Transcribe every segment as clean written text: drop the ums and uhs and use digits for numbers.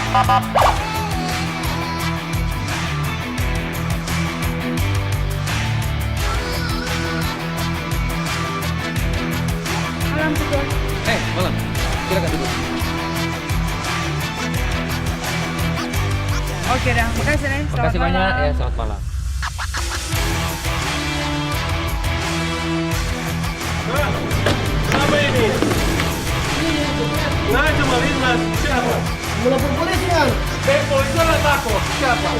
Malam juga. Malam. Silakan duduk. Oke dah, makasih nih. Terima kasih banyak ya, selamat malam. Apa ini? Nggak cuma Linmas, siapa? Melapor polisi kan? Polisi orang takut, siapa?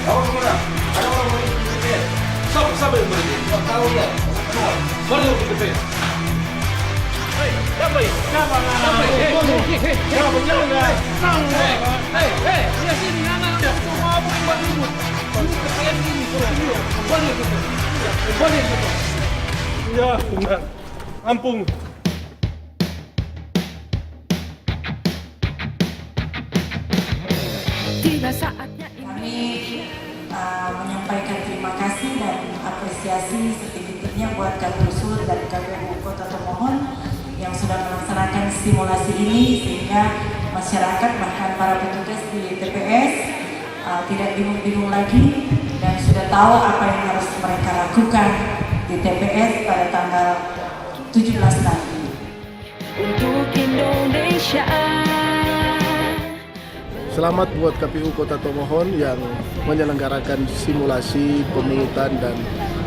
Awak kemana? Ada orang polisi di DPR. Siapa yang berhenti? Tak tahu ya. Mari ke DPR. Hei, siapa ini? Siapa? Siapa? Jangan. Dia sini anak semua buat ribut. Ini kepengen ini boleh gitu. Ya, benar. Ampun. Kami menyampaikan terima kasih dan apresiasi setinggi-tingginya buat Kapolsul dan KPU Kota Tomohon yang sudah melaksanakan simulasi ini sehingga masyarakat bahkan para petugas di TPS tidak bingung-bingung lagi dan sudah tahu apa yang harus mereka lakukan di TPS pada tanggal 17 nanti. Untuk Indonesia. Selamat buat KPU Kota Tomohon yang menyelenggarakan simulasi pemungutan dan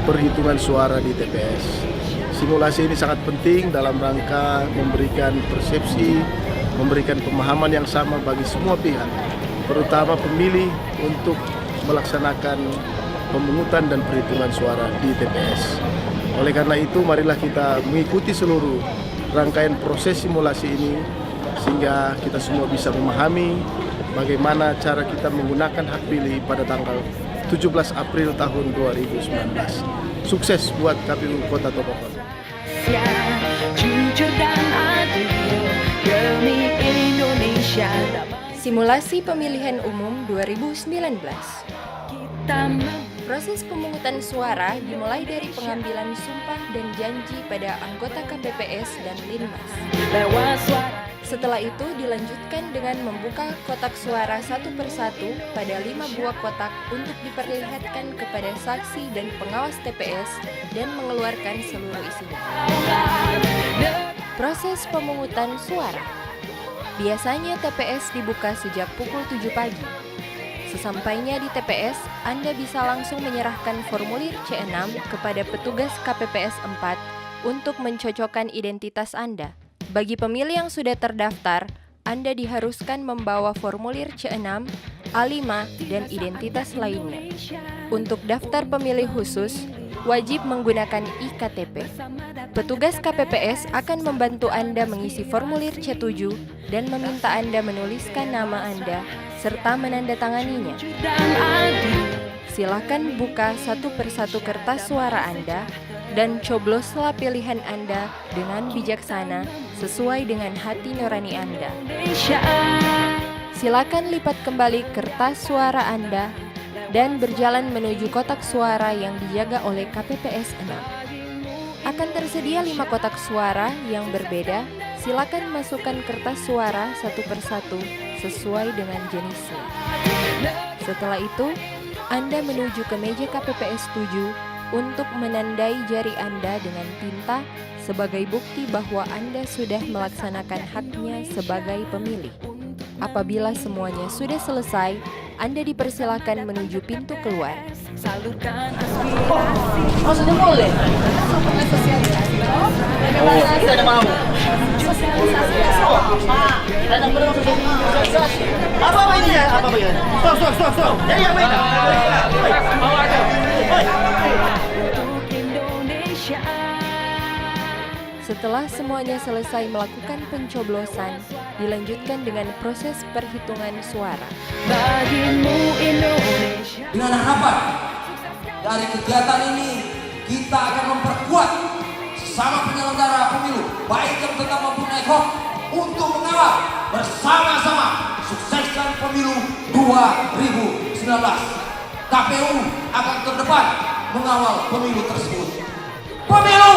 perhitungan suara di TPS. Simulasi ini sangat penting dalam rangka memberikan persepsi, memberikan pemahaman yang sama bagi semua pihak, terutama pemilih untuk melaksanakan pemungutan dan perhitungan suara di TPS. Oleh karena itu, marilah kita mengikuti seluruh rangkaian proses simulasi ini sehingga kita semua bisa memahami bagaimana cara kita menggunakan hak pilih pada tanggal 17 April tahun 2019. Sukses buat KPU Kota Tomohon. Jujur dan adil demi Indonesia. Simulasi Pemilihan Umum 2019. Proses pemungutan suara dimulai dari pengambilan sumpah dan janji pada anggota KPPS dan Linmas. Setelah itu dilanjutkan dengan membuka kotak suara satu persatu pada 5 buah kotak untuk diperlihatkan kepada saksi dan pengawas TPS dan mengeluarkan seluruh isinya. Proses pemungutan suara. Biasanya TPS dibuka sejak pukul 7 pagi. Sesampainya di TPS, Anda bisa langsung menyerahkan formulir C6 kepada petugas KPPS 4 untuk mencocokkan identitas Anda. Bagi pemilih yang sudah terdaftar, Anda diharuskan membawa formulir C6, A5, dan identitas lainnya. Untuk daftar pemilih khusus, wajib menggunakan iKTP. Petugas KPPS akan membantu Anda mengisi formulir C7 dan meminta Anda menuliskan nama Anda serta menandatanganinya. Silakan buka satu persatu kertas suara Anda dan cobloslah pilihan Anda dengan bijaksana sesuai dengan hati nurani Anda. Silakan lipat kembali kertas suara Anda dan berjalan menuju kotak suara yang dijaga oleh KPPS 6. Akan tersedia 5 kotak suara yang berbeda. Silakan masukkan kertas suara satu persatu sesuai dengan jenisnya. Setelah itu, Anda menuju ke meja KPPS 7 untuk menandai jari Anda dengan tinta sebagai bukti bahwa Anda sudah melaksanakan haknya sebagai pemilih. Apabila semuanya sudah selesai, Anda dipersilakan menuju pintu keluar. Salurkan aspirasi. Sudah boleh. Saya mau. Apa ini ya? Apa ini? Stop. Ya, baik. Untuk Indonesia. Setelah semuanya selesai melakukan pencoblosan, dilanjutkan dengan proses perhitungan suara. Bagimu Indonesia. Dengan harapan dari kegiatan ini kita akan memperkuat sesama penyelenggara pemilu baik yang tetap maupun ad hoc untuk mengawal bersama-sama sukseskan pemilu 2019. KPU akan terdepan mengawal pemilu tersebut. Pemilu